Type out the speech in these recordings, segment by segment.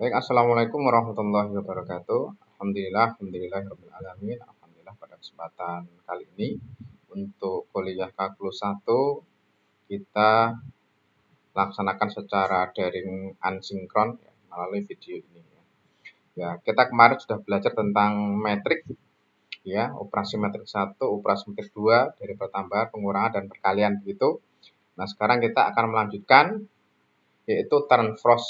Baik, assalamualaikum warahmatullahi wabarakatuh. Alhamdulillah alamin. Alhamdulillah pada kesempatan kali ini untuk kuliah kalkulus 1 kita laksanakan secara daring asinkron ya, melalui video ini. Ya, kita kemarin sudah belajar tentang metrik ya, operasi metrik 1, operasi metrik 2 dari pertambahan, pengurangan dan perkalian begitu. Nah, sekarang kita akan melanjutkan yaitu transpose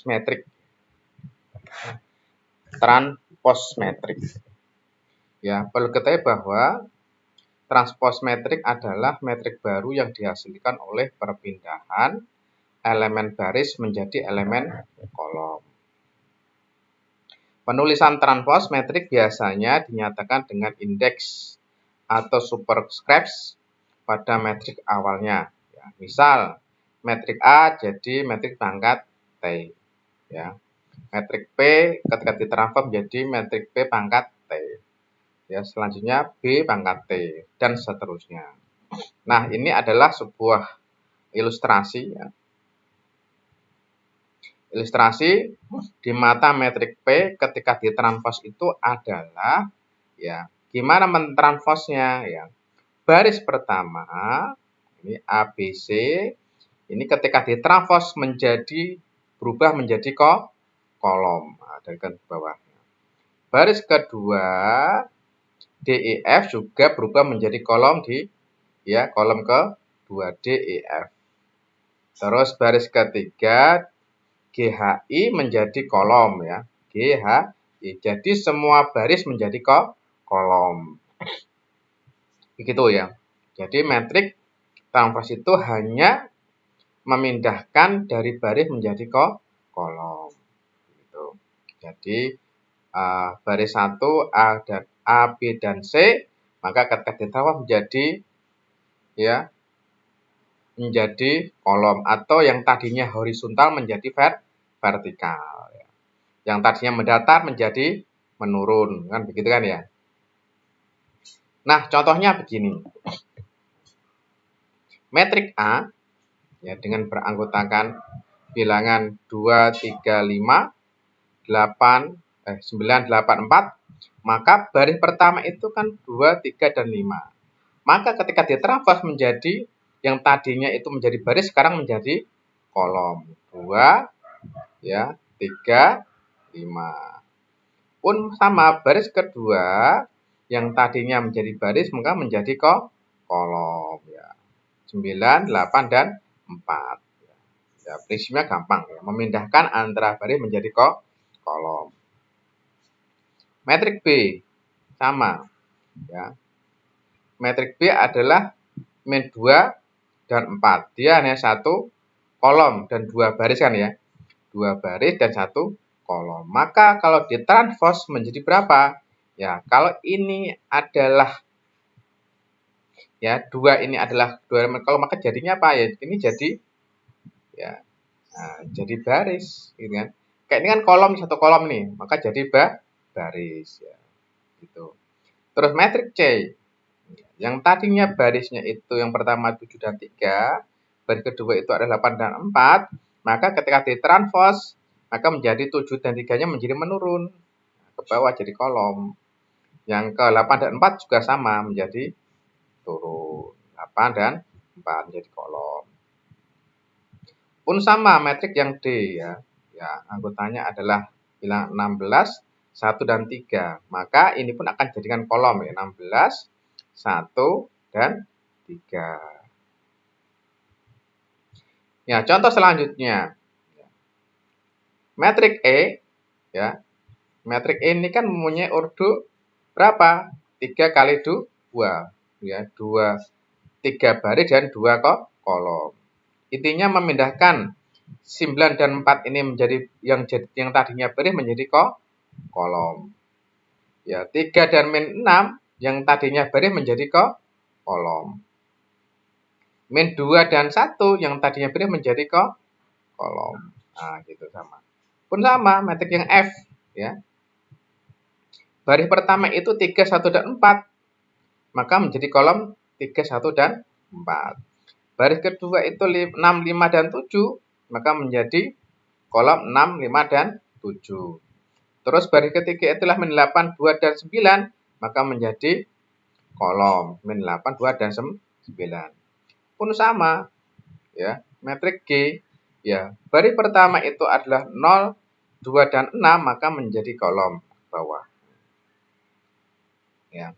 metrik. Transpose metrik. Ya, perlu ketahui bahwa transpose metrik adalah metrik baru yang dihasilkan oleh perpindahan elemen baris menjadi elemen kolom. Penulisan transpose metrik biasanya dinyatakan dengan indeks atau superscript pada metrik awalnya. Ya, misal, metrik A jadi metrik pangkat T. Ya. Metrik P ketika ditransform menjadi metrik P pangkat T. Ya, selanjutnya B pangkat T dan seterusnya. Nah, ini adalah sebuah ilustrasi ya. Ilustrasi di mata metrik P ketika ditranspose itu adalah ya, gimana mentransposnya ya. Baris pertama ini ABC ini ketika ditranspose berubah menjadi kolom. Nah, dari ke bawahnya. Baris kedua DEF juga berubah menjadi kolom kolom ke-2 DEF. Terus baris ketiga GHI menjadi kolom ya. GHI. Jadi semua baris menjadi kolom. Begitu ya. Jadi metrik transpose itu hanya memindahkan dari baris menjadi kolom. Gitu. Jadi baris 1 A, B dan C, maka ketika ditambah menjadi kolom atau yang tadinya horizontal menjadi vertikal. Ya. Yang tadinya mendatar menjadi menurun, kan begitu kan ya. Nah, contohnya begini. Metrik A ya dengan beranggotakan bilangan 2, 3, 5, 9, 8, 4, maka baris pertama itu kan 2, 3, dan 5. Maka ketika ditranspose menjadi yang tadinya itu menjadi baris sekarang menjadi kolom. 2, ya, 3, 5. Pun sama baris kedua yang tadinya menjadi baris maka menjadi kolom ya. 9, 8, dan 4. Ya, prinsipnya gampang ya, memindahkan antara baris menjadi kolom. Metrik B sama ya. Metrik B adalah min 2 dan 4. Dia hanya satu kolom dan 2 baris kan ya. 2 baris dan 1 kolom. Maka kalau ditranspose menjadi berapa? Ya, kalau ini adalah ya 2 ini adalah 2 elemen kolom, maka jadinya apa ya? Ini jadi ya. Nah, jadi baris gitu kan. Kayak ini kan kolom, satu kolom nih, maka jadi baris ya. Gitu. Terus metrik C. Yang tadinya barisnya itu yang pertama 7 dan 3, baris kedua itu adalah 8 dan 4, maka ketika ditranspose maka menjadi 7 dan 3-nya menjadi menurun ke bawah jadi kolom. Yang ke 8 dan 4 juga sama menjadi turun. 8 dan 4 menjadi kolom. Pun sama metrik yang D ya. Ya, anggotanya adalah bilangan 16, 1 dan 3. Maka ini pun akan jadikan kolom ya, 16, 1 dan 3. Ya, contoh selanjutnya. Metrik E ya. Metrik E ini kan mempunyai ordo berapa? 3 kali 2 ya, 3 baris dan 2 kolom. Intinya memindahkan 9 dan 4 ini menjadi yang tadinya baris menjadi kolom. Ya, 3 dan min 6 yang tadinya baris menjadi kolom. Min 2 dan 1 yang tadinya baris menjadi kolom. Nah, gitu sama. Pun sama metrik yang F ya. Baris pertama itu 3, 1 dan 4. Maka menjadi kolom 3, 1 dan 4. Baris kedua itu 6, 5 dan 7, maka menjadi kolom 6, 5 dan 7. Terus baris ketiga itulah min 8, 2, dan 9, maka menjadi kolom min 8, 2, dan 9. Pun sama, ya, metrik G, ya, baris pertama itu adalah 0, 2, dan 6, maka menjadi kolom bawah. Ya.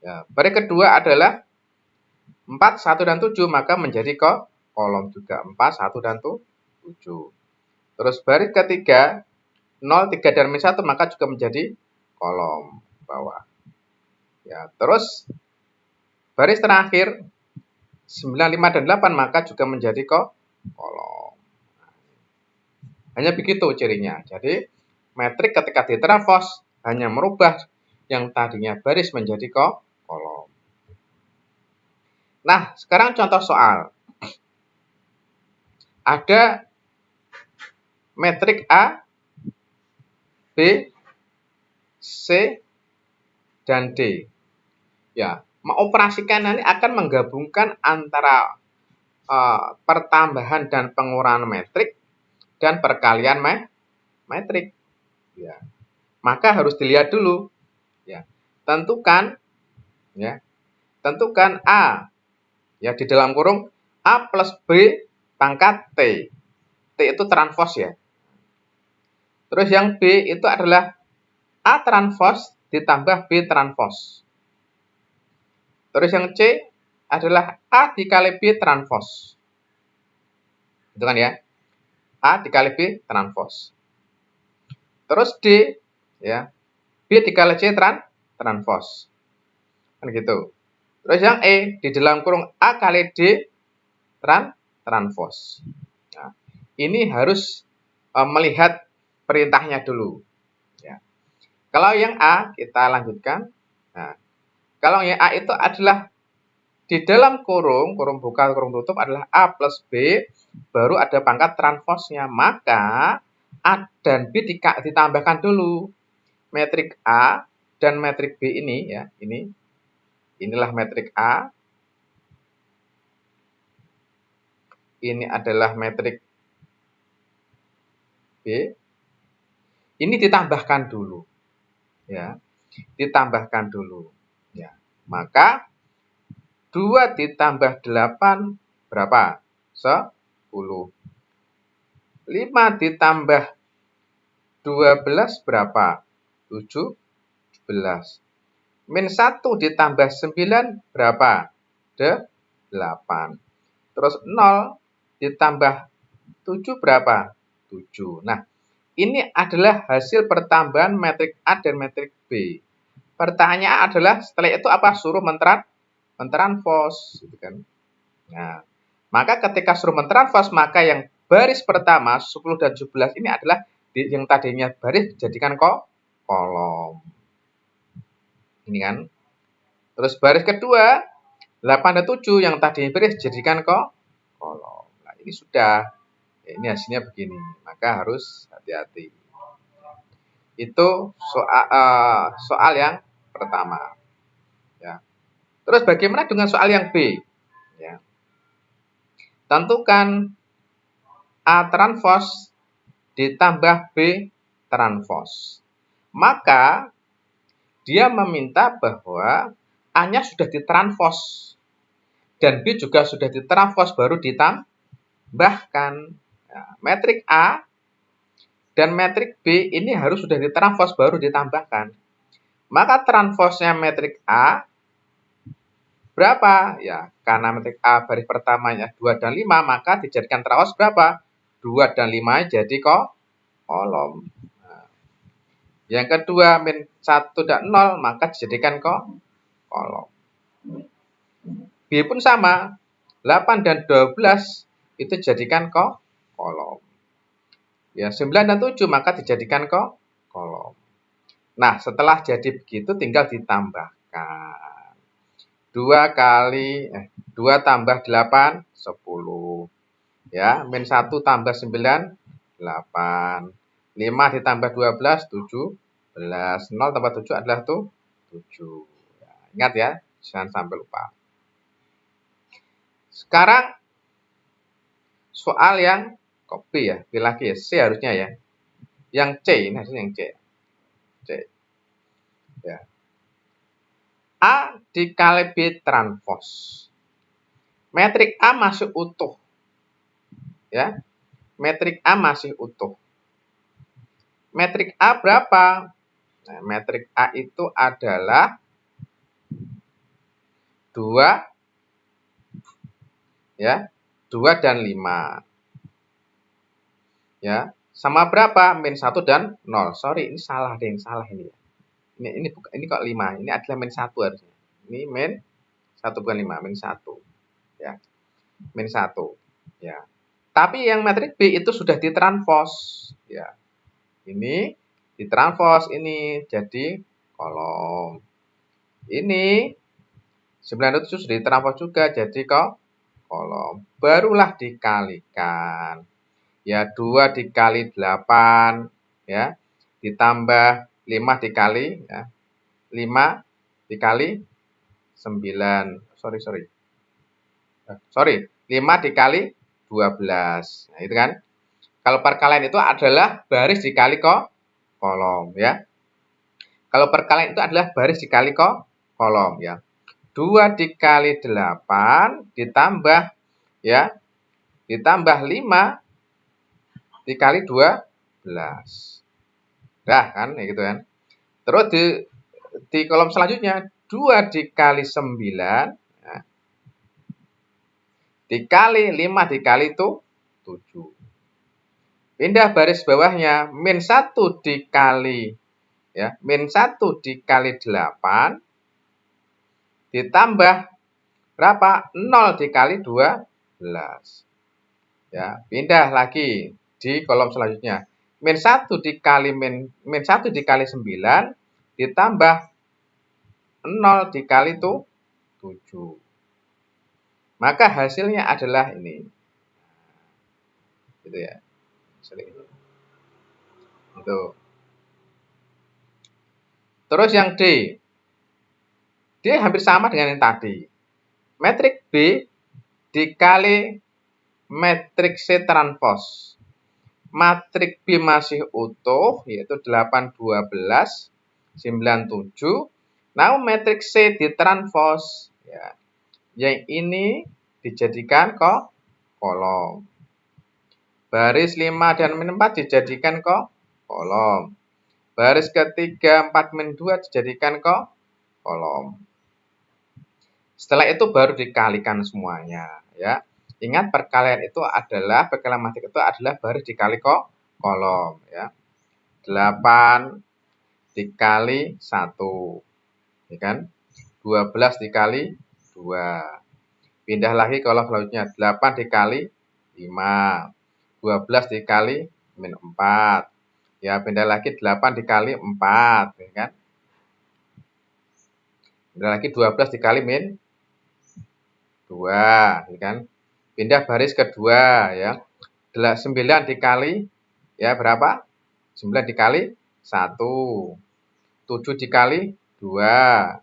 Ya, baris kedua adalah 4, 1, dan 7, maka menjadi kolom juga 4, 1, dan 7. Terus baris ketiga 0, 3, dan min 1, maka juga menjadi kolom bawah. Ya, terus baris terakhir 9, 5, dan 8, maka juga menjadi kolom. Hanya begitu cirinya. Jadi metrik ketika ditranspos hanya merubah yang tadinya baris menjadi kolom. Nah, sekarang contoh soal. Ada metrik A, B, C, dan D. Ya, mengoperasikan ini akan menggabungkan antara pertambahan dan pengurangan metrik dan perkalian metrik. Ya. Maka harus dilihat dulu. Ya. Tentukan A, ya, di dalam kurung A plus B pangkat T. T itu transpos, ya. Terus yang B itu adalah A transpos ditambah B transpos. Terus yang C adalah A dikali B transpos. Itu kan, ya. A dikali B transpos. Terus D, ya, B dikali C transpos. Kan gitu. Terus yang E di dalam kurung A kali D transpos. Nah, ini harus melihat perintahnya dulu. Ya. Kalau yang A kita lanjutkan. Nah, kalau yang A itu adalah di dalam kurung buka, kurung tutup adalah A plus B, baru ada pangkat transposnya. Maka A dan B ditambahkan dulu. Metrik A dan metrik B ini, ya, inilah metrik A. Ini adalah metrik B. Ini ditambahkan dulu. Ya. Ditambahkan dulu. Ya. Maka 2 ditambah 8 berapa? 10. 5 ditambah 12 berapa? 17. Min 1 ditambah 9 berapa? 8. Terus 0 ditambah 7 berapa? 7. Nah, ini adalah hasil pertambahan metrik A dan metrik B. Pertanyaan adalah setelah itu apa? Suruh mentranspos, gitu kan. Nah, maka ketika suruh mentranspos, maka yang baris pertama 10 dan 17 ini adalah yang tadinya baris dijadikan kolom. Ini kan. Terus baris kedua 8 dan 7 yang tadinya baris dijadikan kolom. Nah, ini sudah. Ini hasilnya begini. Maka harus hati-hati. Itu soal yang pertama. Ya. Terus bagaimana dengan soal yang B? Ya. Tentukan A transpos ditambah B transpos. Maka dia meminta bahwa A-nya sudah ditranspos dan B juga sudah ditranspos baru ditambahkan. Ya, metrik A dan metrik B ini harus sudah ditranspos baru ditambahkan. Maka transposnya metrik A berapa? Ya, karena metrik A baris pertamanya 2 dan 5, maka dijadikan transpos berapa? 2 dan 5 jadi kolom. Nah, yang kedua min 1 dan 0, maka dijadikan kolom. B pun sama. 8 dan 12 itu dijadikan kolom. Ya, 9 dan 7 maka dijadikan kolom. Nah, setelah jadi begitu tinggal ditambahkan. 2 tambah 8, 10. Ya, min 1 tambah 9, 8. 5 ditambah 12, 17. 0 tambah 7 adalah 7. Ya, ingat ya, jangan sampai lupa. Sekarang soal yang B, ya, B lagi ya, C harusnya, ya. Yang C, ini hasilnya yang C. C. Ya. A dikali B transpos. Metrik A masih utuh. Ya. Metrik A masih utuh. Metrik A berapa? Nah, metrik A itu adalah 2 ya, 2 dan 5. Ya, sama berapa? Min 1 dan 0. Sorry, ini salah deh, salah ini. Ini kok 5. Ini adalah min 1 harusnya. Ini min 1 bukan 5, min 1. Ya. Min 1. Ya. Tapi yang metrik B itu sudah ditranspos. Ya. Ini ditranspos ini jadi kolom. Ini 97 sudah ditranspos juga jadi kolom. Barulah dikalikan. Ya, 2 dikali 8 ya, ditambah 5 dikali ya. 5 dikali 9. Sorry. 5 dikali 12. Nah, itu kan. Kalau perkalian itu adalah baris dikali kolom ya. Kalau perkalian itu adalah baris dikali kolom ya. 2 dikali 8 ditambah ya. Ditambah 5 dikali 12. Dah kan, ya gitu kan. Terus di kolom selanjutnya 2 dikali 9 ya, dikali 5 dikali itu 7. Pindah baris bawahnya min 1 dikali ya, min 1 dikali 8 ditambah berapa? 0 dikali 12. Ya, pindah lagi di kolom selanjutnya. Min 1 dikali min 1 dikali 9 ditambah 0 dikali itu 7. Maka hasilnya adalah ini. Gitu ya. Itu. Terus yang D. Dia hampir sama dengan yang tadi. Metrik B dikali metrik C transpos. Matrik B masih utuh, yaitu 8, 12, 97. Namun metrik C ditranspos. Ya. Yang ini dijadikan kolom. Baris 5 dan min 4 dijadikan kolom. Baris ketiga 4 min 2 dijadikan kolom. Setelah itu baru dikalikan semuanya. Ya. Ingat perkalian matematik itu adalah baris dikali kolom. Ya. 8 dikali 1. Ya kan? 12 dikali 2. Pindah lagi kolom selanjutnya. 8 dikali 5. 12 dikali min 4. Ya, pindah lagi 8 dikali 4. Ya kan? Pindah lagi 12 dikali min 2. Ya kan? Pindah baris kedua. Ya. 9 dikali ya berapa? 9 dikali 1. 7 dikali 2.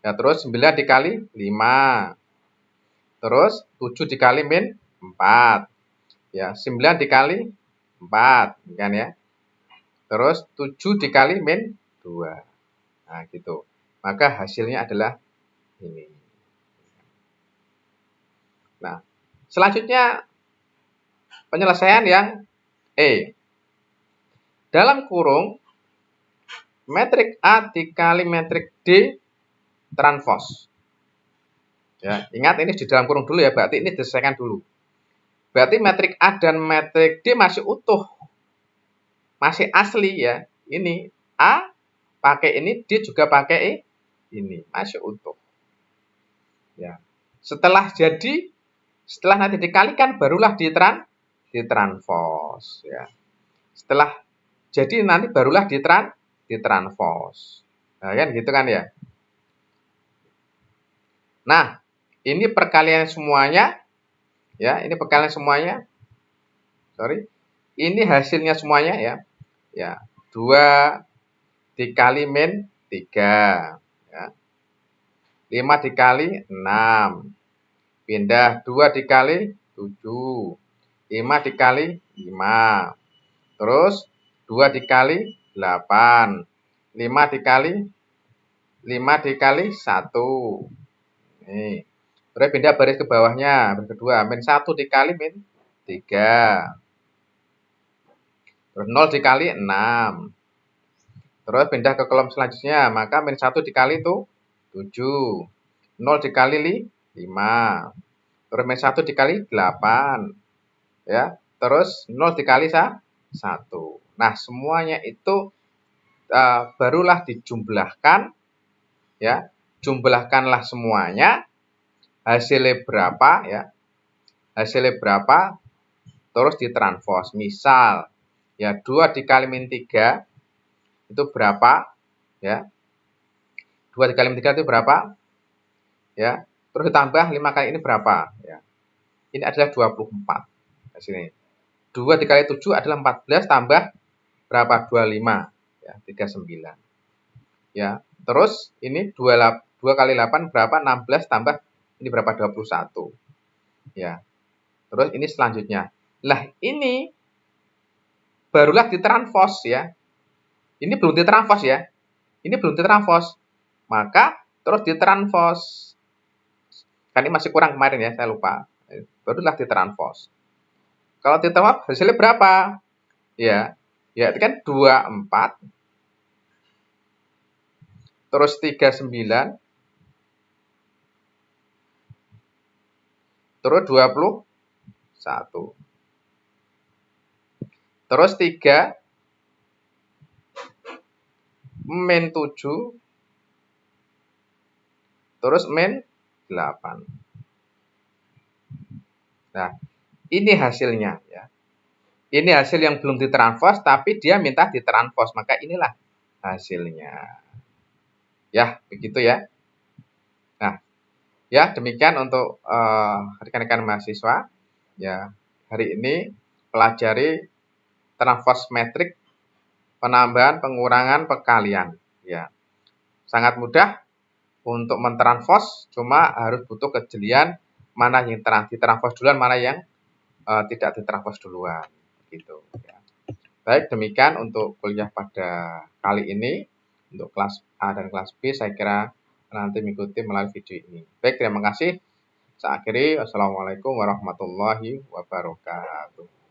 Ya, terus 9 dikali 5. Terus 7 dikali min 4. Ya, 9 dikali 4, kan ya. Terus 7 dikali min 2. Nah, gitu. Maka hasilnya adalah ini. Nah, selanjutnya penyelesaian yang E. Dalam kurung metrik A dikali metrik D transpos. Ya, ingat ini di dalam kurung dulu ya, berarti ini diselesaikan dulu. Berarti metrik A dan metrik D masih utuh. Masih asli ya. Ini A pakai ini, D juga pakai ini. Masih utuh. Ya. Setelah nanti dikalikan barulah ditranspos ya. Setelah jadi nanti barulah ditranspos. Nah, kan gitu kan ya. Nah, ini perkalian semuanya. Ya, ini perkalian semuanya. Sorry. Ini hasilnya semuanya ya. Ya, 2 dikali min 3. Ya. 5 dikali 6. Pindah 2 dikali 7. 5 dikali 5. Terus 2 dikali 8. 5 dikali 1. Nih. Terus pindah baris ke bawahnya. Baris kedua. Min 1 dikali min 3. Terus 0 dikali 6. Terus pindah ke kolom selanjutnya. Maka min 1 dikali itu 7. 0 dikali 5. Terus min 1 dikali 8. Ya. Terus 0 dikali 1. Nah, semuanya itu barulah dijumlahkan. Ya. Jumlahkanlah semuanya. Hasilnya berapa ya? Hasilnya berapa? Terus ditranspos. Misal ya 2 dikali min 3 itu berapa? Ya. 2 dikali min 3 itu berapa? Ya. Terus ditambah 5 kali ini berapa? Ya. Ini adalah 24. Di sini. 2 dikali 7 adalah 14 tambah berapa? 25. Ya, 39. Ya. Terus ini 2 kali 8 berapa? 16 tambah ini berapa? 21. Ya. Terus ini selanjutnya. Lah, ini barulah ditranspos ya. Ini belum ditranspos ya. Ini belum ditranspos. Maka terus ditranspos. Kan ini masih kurang kemarin ya, saya lupa. Barulah ditranspos. Kalau ditranspos hasilnya berapa? Ya. Ya, itu kan 24 terus 39 terus 21. Terus 3 min 7 terus min 8. Nah, ini hasilnya ya. Ini hasil yang belum ditranspos tapi dia minta ditranspos, maka inilah hasilnya. Ya, begitu ya. Nah, ya demikian untuk rekan-rekan mahasiswa. Ya, hari ini pelajari transpos metrik, penambahan, pengurangan, pengkalian. Ya, sangat mudah untuk mentranspos, cuma harus butuh kejelian mana yang ditranspos duluan, mana yang tidak ditranspos duluan. Gitu. Ya. Baik, demikian untuk kuliah pada kali ini. Untuk kelas A dan kelas B, saya kira nanti mengikuti melalui video ini. Baik, terima kasih. Saya akhiri. Wassalamualaikum warahmatullahi wabarakatuh.